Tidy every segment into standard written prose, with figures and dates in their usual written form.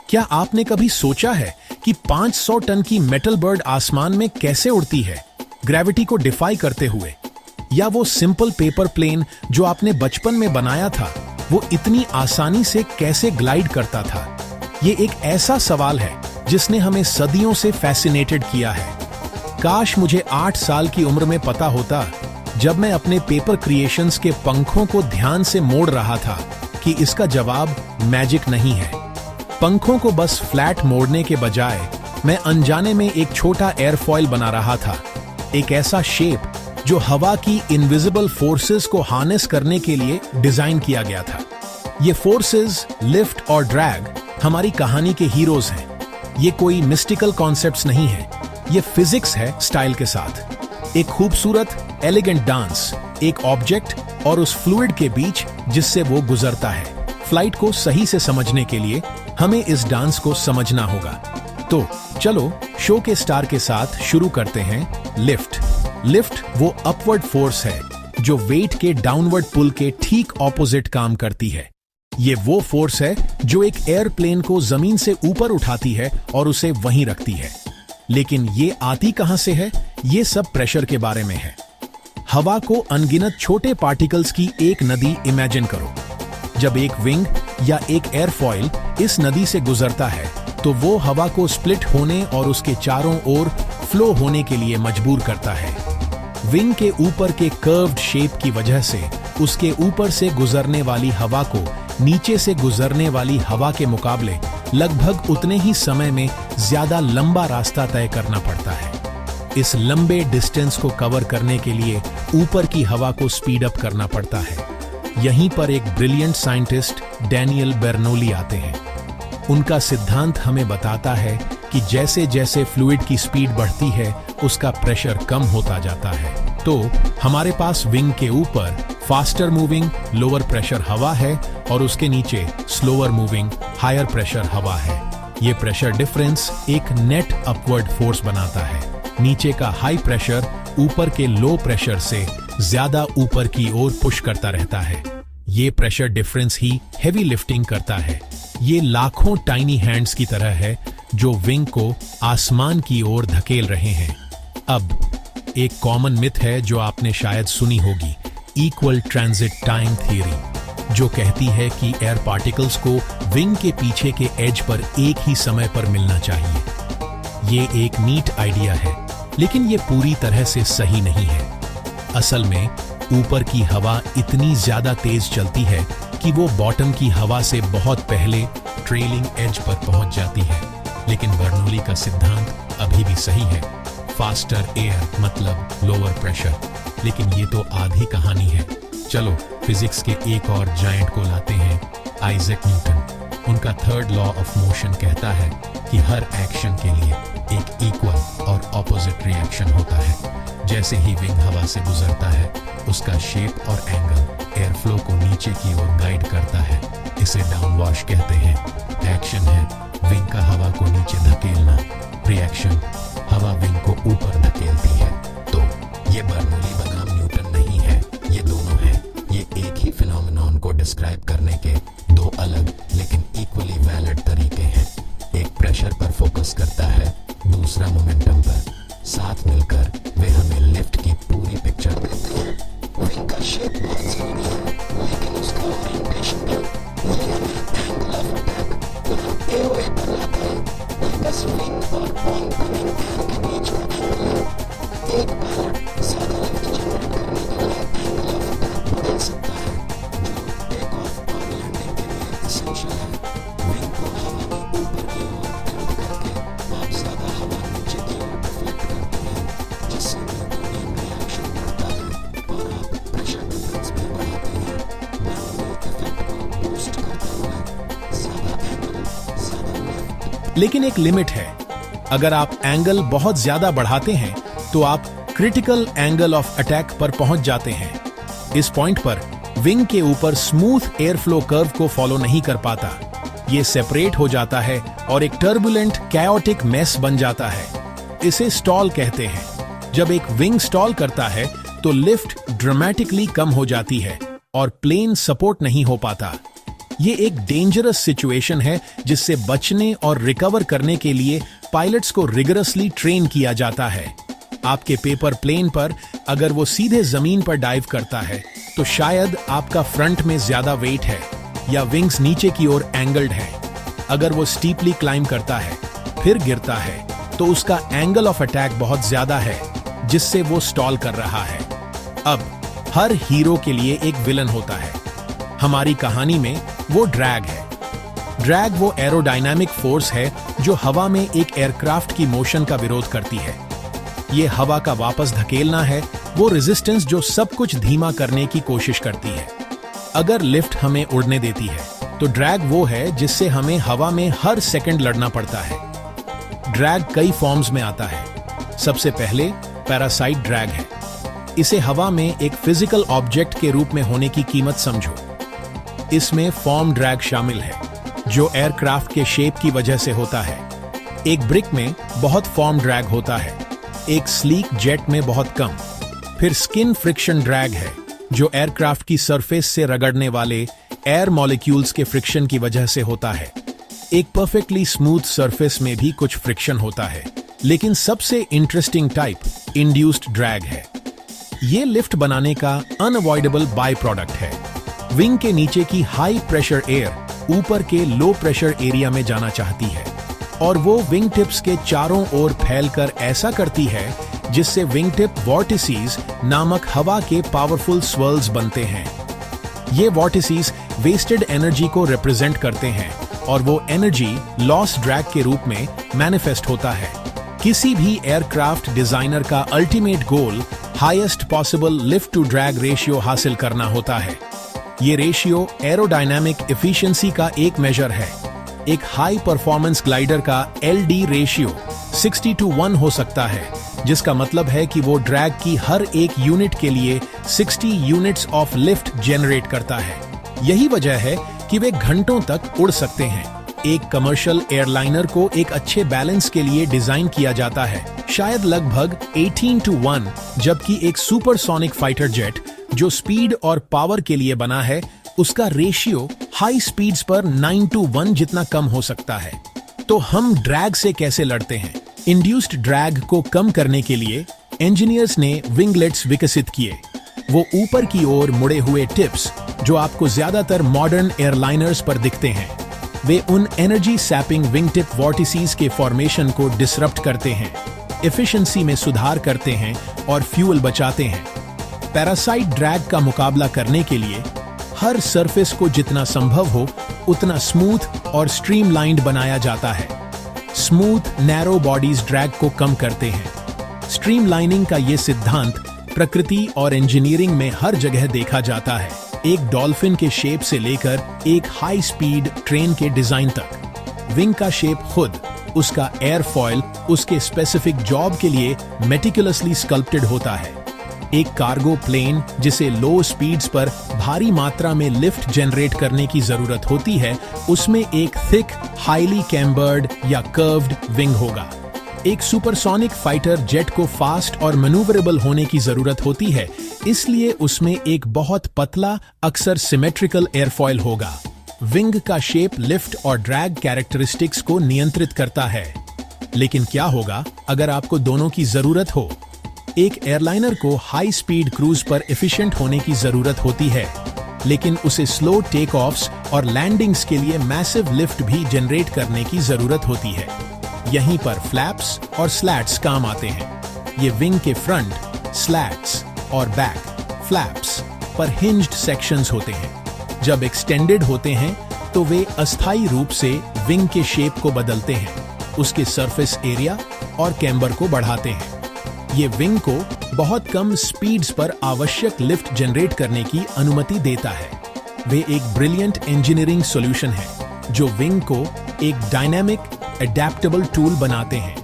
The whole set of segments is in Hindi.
क्या आपने कभी सोचा है कि 500 टन की मेटल बर्ड आसमान में कैसे उड़ती है, ग्रेविटी को डिफाई करते हुए? या वो सिंपल पेपर प्लेन जो आपने बचपन में बनाया था, वो इतनी आसानी से कैसे ग्लाइड करता था? ये एक ऐसा सवाल है जिसने हमें सदियों से फैसिनेटेड किया है। काश मुझे 8 साल की उम्र में पता होता, जब मैं अपने पेपर क्रिएशंस के पंखों को ध्यान से मोड़ रहा था, कि इसका जवाब मैजिक नहीं है। पंखों को बस फ्लैट मोड़ने के बजाय मैं अनजाने में एक छोटा एयरफॉयल बना रहा था, एक ऐसा शेप जो हवा की इनविजिबल फोर्सेस को हार्नेस करने के लिए डिजाइन किया गया था। ये फोर्सेस, लिफ्ट और ड्रैग हमारी कहानी के हीरोज हैं। ये कोई मिस्टिकल कॉन्सेप्ट्स नहीं है, ये फिजिक्स है स्टाइल के साथ। एक खूबसूरत एलिगेंट डांस, एक ऑब्जेक्ट और उस फ्लूइड के बीच जिससे वो गुजरता है। फ्लाइट को सही से समझने के लिए हमें इस डांस को समझना होगा। तो चलो शो के स्टार के साथ शुरू करते हैं। लिफ्ट। लिफ्ट वो अपवर्ड फोर्स है जो वेट के डाउनवर्ड पुल के ठीक ऑपोजिट काम करती है। ये वो फोर्स है जो एक एयरप्लेन को जमीन से ऊपर उठाती है और उसे वहीं रखती है। लेकिन ये आती कहां से है? ये सब प्रेशर के बारे में है। हवा को अनगिनत छोटे पार्टिकल्स की एक नदी इमेजिन करो। जब एक विंग या एक एयरफॉयल इस नदी से गुजरता है तो वो हवा को स्प्लिट होने और उसके चारों ओर फ्लो होने के लिए मजबूर करता है। विंग के ऊपर के कर्व्ड शेप की वजह से उसके ऊपर से गुजरने वाली हवा को नीचे से गुजरने वाली हवा के मुकाबले लगभग उतने ही समय में ज्यादा लंबा रास्ता तय करना पड़ता है। इस लंबे डिस्टेंस को कवर करने के लिए ऊपर की हवा को स्पीड अप करना पड़ता है। यहीं पर एक ब्रिलियंट साइंटिस्ट डैनियल बेर्नोली आते हैं। उनका सिद्धांत हमें बताता है कि जैसे जैसे फ्लूइड की स्पीड बढ़ती है, उसका प्रेशर कम होता जाता है। तो हमारे पास विंग के ऊपर फास्टर मूविंग लोअर प्रेशर हवा है और उसके नीचे स्लोअर मूविंग हायर प्रेशर हवा है। ये प्रेशर डिफरेंस एक नेट अपवर्ड फोर्स बनाता है। नीचे का हाई प्रेशर ऊपर के लो प्रेशर से ज्यादा ऊपर की ओर पुश करता रहता है। ये प्रेशर डिफरेंस ही हेवी लिफ्टिंग करता है। ये लाखों टाइनी हैंड्स की तरह है जो विंग को आसमान की ओर धकेल रहे हैं। अब एक कॉमन मिथ है जो आपने शायद सुनी होगी, इक्वल ट्रांजिट टाइम थियरी, जो कहती है कि एयर पार्टिकल्स को विंग के पीछे के एज पर एक ही समय पर मिलना चाहिए। ये एक नीट आइडिया है, लेकिन ये पूरी तरह से सही नहीं है। असल में ऊपर की हवा इतनी ज्यादा तेज चलती है कि वो बॉटम की हवा से बहुत पहले ट्रेलिंग एज पर पहुंच जाती है। लेकिन बर्नौली का सिद्धांत अभी भी सही है। फास्टर एयर मतलब लोअर प्रेशर। लेकिन ये तो आधी कहानी है। चलो फिजिक्स के एक और जायंट को लाते हैं, आइजैक न्यूटन। उनका थर्ड लॉ ऑफ मोशन कहता है कि हर एक्शन के लिए एक इक्वल और ऑपोजिट रिएक्शन होता है। जैसे ही विंग हवा से गुजरता है, उसका शेप और एंगल एयर फ्लो को नीचे की ओर गाइड करता है। इसे डाउनवॉश कहते हैं। एक्शन है विंग का हवा को नीचे धकेलना, रिएक्शन हवा विंग को ऊपर धकेलती है। तो ये बर्नौली बनाम न्यूटन नहीं है, ये दोनों है। ये एक ही फिनोमेनॉन को डिस्क्राइब करने के दो अलग लेकिन इक्वली वैलिड तरीके हैं। एक प्रेशर पर फोकस करता है, दूसरा मोमेंटम पर। साथ मिलकर वे हमें लिफ्ट की पूरी पिक्चर देते हैं। विंग का शेप बहुत जरूरी है, लेकिन उसका ओरिएंटेशन भी। ये हमें एंगल ऑफ अटैक पुनः एओए पर लाता है। बस विंग और ऑनकमिंग एयर के बीच का एंगल है। एक पायलट ज्यादा लिफ्ट जनरेट करने के लिए एंगल ऑफ अटैक बदल सकता है, जो टेक ऑफ और लैंडिंग के लिए एसेंशियल है। विंग को हवा में ऊपर की ओर टिल्ट करके आप ज्यादा हवा नीचे की ओर डिफ्लेक्ट करते हैं, जिससे विंग को नीम रिएक्शन बढ़ता है और आप प्रेशर डिफरेंस भी बढ़ाते हैं। बर्नौली इफेक्ट को बूस्ट करते हुए ज्यादा एंगल, ज्यादा लिफ्ट। लेकिन एक लिमिट है। अगर आप एंगल बहुत ज्यादा बढ़ाते हैं तो आप क्रिटिकल एंगल ऑफ अटैक पर पहुंच जाते हैं। इस पॉइंट पर विंग के ऊपर स्मूथ एयर फ्लो कर्व को फॉलो नहीं कर पाता। ये सेपरेट हो जाता है और एक टर्बुलेंट कैओटिक मेस बन जाता है। इसे स्टॉल कहते हैं। जब एक विंग स्टॉल करता है तो लिफ्ट ड्रामेटिकली कम हो जाती है और प्लेन सपोर्ट नहीं हो पाता। ये एक डेंजरस सिचुएशन है जिससे बचने और रिकवर करने के लिए पायलट्स को रिगरसली ट्रेन किया जाता है। आपके पेपर प्लेन पर अगर वो सीधे जमीन पर डाइव करता है तो शायद आपका फ्रंट में ज्यादा वेट है या विंग्स नीचे की ओर एंगल्ड है। अगर वो स्टीपली क्लाइंब करता है फिर गिरता है तो उसका एंगल ऑफ अटैक बहुत ज्यादा है जिससे वो स्टॉल कर रहा है। अब हर हीरो के लिए एक विलन होता है। हमारी कहानी में वो ड्रैग है। ड्रैग वो एरोडायनामिक फोर्स है जो हवा में एक एयरक्राफ्ट की मोशन का विरोध करती है। ये हवा का वापस धकेलना है, वो रेजिस्टेंस जो सब कुछ धीमा करने की कोशिश करती है। अगर लिफ्ट हमें उड़ने देती है तो ड्रैग वो है जिससे हमें हवा में हर सेकंड लड़ना पड़ता है। ड्रैग कई फॉर्म्स में आता है। सबसे पहले पैरासाइट ड्रैग है। इसे हवा में एक फिजिकल ऑब्जेक्ट के रूप में होने की कीमत समझो। इसमें फॉर्म ड्रैग शामिल है जो एयरक्राफ्ट के शेप की वजह से होता है। एक ब्रिक में बहुत फॉर्म ड्रैग होता है, एक स्लीक जेट में बहुत कम। फिर स्किन फ्रिक्शन ड्रैग है जो एयरक्राफ्ट की सरफेस से रगड़ने वाले एयर मॉलिक्यूल्स के फ्रिक्शन की वजह से होता है। एक परफेक्टली स्मूथ सरफेस में भी कुछ फ्रिक्शन होता है, लेकिन सबसे इंटरेस्टिंग टाइप इंड्यूस्ड ड्रैग है। ये लिफ्ट बनाने का अनअवॉइडेबल बाय प्रोडक्ट है। विंग के नीचे की हाई प्रेशर एयर ऊपर के लो प्रेशर एरिया में जाना चाहती है और वो विंग टिप्स के चारों ओर फैलकर ऐसा करती है जिससे विंग टिप वॉर्टिसीज नामक हवा के पावरफुल स्वर्ल्स बनते हैं। ये वॉर्टिसीज वेस्टेड एनर्जी को रिप्रेजेंट करते हैं और वो एनर्जी लॉस ड्रैग के रूप में मैनिफेस्ट होता है। किसी भी एयरक्राफ्ट डिजाइनर का ultimate goal highest possible lift to drag ratio हासिल करना होता है। ये रेशियो एरोडायनामिक एफिशिएंसी का एक मेजर है। एक हाई परफॉर्मेंस ग्लाइडर का LD रेशियो 60:1 हो सकता है, जिसका मतलब है कि वो ड्रैग की हर एक यूनिट के लिए 60 यूनिट्स ऑफ लिफ्ट जनरेट करता है। यही वजह है कि वे घंटों तक उड़ सकते हैं। एक कमर्शियल एयरलाइनर को एक अच्छे बैलेंस के लिए डिजाइन किया जाता है, शायद लगभग 18:1, जबकि एक सुपरसोनिक फाइटर जेट जो स्पीड और पावर के लिए बना है उसका रेशियो हाई स्पीड्स पर 9:1 जितना कम हो सकता है। तो हम ड्रैग से कैसे लड़ते हैं? इंड्यूस्ड ड्रैग को कम करने के लिए इंजीनियर्स ने विंगलेट्स विकसित किए। वो ऊपर की ओर मुड़े हुए टिप्स जो आपको ज्यादातर मॉडर्न एयरलाइनर्स पर दिखते हैं। वे उन एनर्जी सैपिंग विंग टिप वॉर्टिसीज के फॉर्मेशन को डिसरप्ट करते हैं, एफिशिएंसी में सुधार करते हैं और फ्यूल बचाते हैं। पैरासाइट ड्रैग का मुकाबला करने के लिए हर सरफेस को जितना संभव हो उतना स्मूथ और स्ट्रीमलाइंड बनाया जाता है। स्मूथ नैरो बॉडीज ड्रैग को कम करते हैं। स्ट्रीमलाइनिंग का ये सिद्धांत प्रकृति और इंजीनियरिंग में हर जगह देखा जाता है, एक डॉल्फिन के शेप से लेकर एक हाई स्पीड ट्रेन के डिजाइन तक। विंग का शेप खुद, उसका एयरफॉयल उसके स्पेसिफिक जॉब के लिए मेटिकुलसली स्कल्प्टेड होता है। एक कार्गो प्लेन जिसे लो स्पीड्स पर भारी मात्रा में लिफ्ट जनरेट करने की जरूरत होती है, उसमें एक थिक हाईली कैम्बर्ड या कर्व्ड विंग होगा। एक सुपरसोनिक फाइटर जेट को फास्ट और मैन्यूवरेबल होने की जरूरत होती है, इसलिए उसमें एक बहुत पतला अक्सर सिमेट्रिकल एयरफॉयल होगा। विंग का शेप लिफ्ट और ड्रैग कैरेक्टरिस्टिक्स को नियंत्रित करता है। लेकिन क्या होगा अगर आपको दोनों की जरूरत हो? एक एयरलाइनर को हाई स्पीड क्रूज पर एफिशिएंट होने की जरूरत होती है, लेकिन उसे स्लो टेक ऑफ्स और लैंडिंग्स के लिए मैसिव लिफ्ट भी जनरेट करने की जरूरत होती है। यहीं पर फ्लैप्स और स्लैट्स काम आते हैं। ये विंग के फ्रंट स्लैट्स और बैक फ्लैप्स पर हिंज्ड सेक्शंस होते हैं। जब एक्सटेंडेड होते हैं तो वे अस्थायी रूप से विंग के शेप को बदलते हैं, उसके सरफेस एरिया और कैम्बर को बढ़ाते हैं। ये विंग को बहुत कम स्पीड्स पर आवश्यक लिफ्ट जनरेट करने की अनुमति देता है। वे एक ब्रिलियंट इंजीनियरिंग सॉल्यूशन है जो विंग को एक डायनामिक एडेप्टेबल टूल बनाते हैं।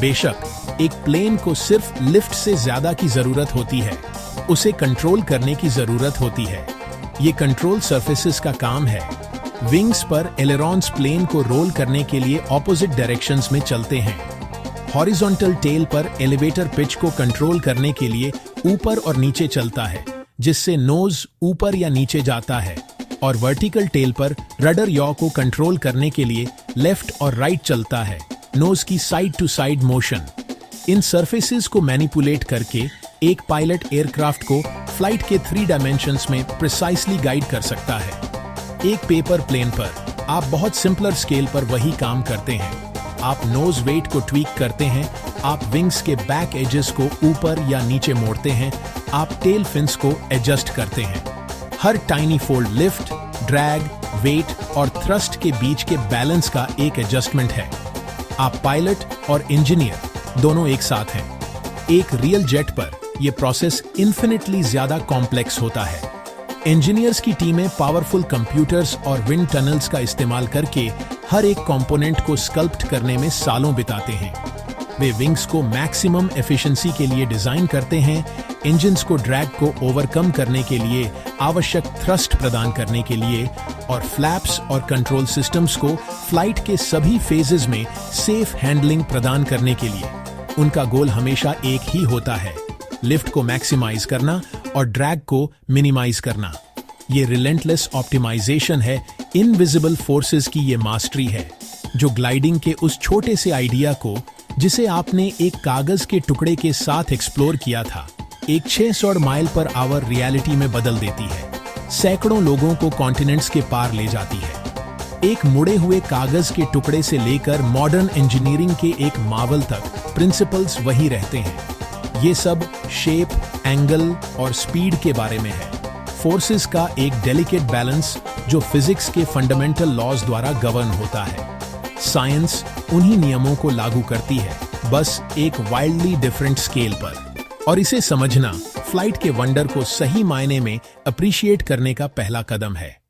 बेशक एक प्लेन को सिर्फ लिफ्ट से ज्यादा की जरूरत होती है, उसे कंट्रोल करने की जरूरत होती है। ये कंट्रोल सरफेसेस का काम है। विंग्स पर एलेरॉन्स प्लेन को रोल करने के लिए ऑपोजिट डायरेक्शंस में चलते हैं। हॉरिजॉन्टल टेल पर एलिवेटर पिच को कंट्रोल करने के लिए ऊपर और नीचे चलता है, जिससे नोज ऊपर या नीचे जाता है। और वर्टिकल टेल पर रडर यॉ को कंट्रोल करने के लिए लेफ्ट और राइट चलता है। नोज की साइड टू साइड मोशन। इन सरफेसेस को मैनिपुलेट करके एक पायलट एयरक्राफ्ट को फ्लाइट के 3 डायमेंशंस में प्रिसाइसली गाइड कर सकता है। एक पेपर प्लेन पर आप बहुत सिंपलर स्केल पर वही काम करते हैं। आप नोज वेट को ट्वीक करते हैं, आप विंग्स के बैक एजेस को ऊपर या नीचे मोड़ते हैं, आप टेल फिन्स को एडजस्ट करते हैं। हर tiny fold lift, drag, weight और थ्रस्ट के बीच के बैलेंस का एक एडजस्टमेंट है। आप पायलट और इंजीनियर दोनों एक साथ हैं। एक रियल जेट पर यह प्रोसेस इन्फिनिटली ज्यादा कॉम्प्लेक्स होता है। इंजीनियर्स की टीमें पावरफुल कंप्यूटर्स और विंड टनल्स का इस्तेमाल करके हर एक कंपोनेंट को स्कल्प्ट करने में सालों बिताते हैं। वे विंग्स को मैक्सिमम एफिशिएंसी के लिए डिजाइन करते हैं, इंजन्स को ड्रैग को ओवरकम करने के लिए आवश्यक थ्रस्ट प्रदान करने के लिए, और फ्लैप्स और कंट्रोल सिस्टम्स को फ्लाइट के सभी फेजेस में सेफ हैंडलिंग प्रदान करने के लिए। उनका गोल हमेशा एक ही होता है, लिफ्ट को मैक्सिमाइज करना और ड्रैग को मिनिमाइज करना। ये रिलेंटलेस ऑप्टिमाइजेशन है, इनविजिबल फोर्सेस की ये मास्टरी है, जो ग्लाइडिंग के उस छोटे से आइडिया को, जिसे आपने एक कागज के टुकड़े के साथ एक्सप्लोर किया था, एक 600 माइल पर आवर रियलिटी में बदल देती है। सैकड़ों लोगों को कॉन्टिनेंट्स के पार ले जाती है। एक मुड़े हुए कागज के टुकड़े से लेकर मॉडर्न इंजीनियरिंग के एक मावल तक प्रिंसिपल्स वही रहते हैं। ये सब शेप, एंगल और स्पीड के बारे में है। फोर्सेस का एक डेलिकेट बैलेंस जो फिजिक्स के फंडामेंटल लॉज द्वारा गवर्न होता है। साइंस उन्हीं नियमों को लागू करती है, बस एक वाइल्डली डिफरेंट स्केल पर। और इसे समझना फ्लाइट के वंडर को सही मायने में अप्रिशिएट करने का पहला कदम है।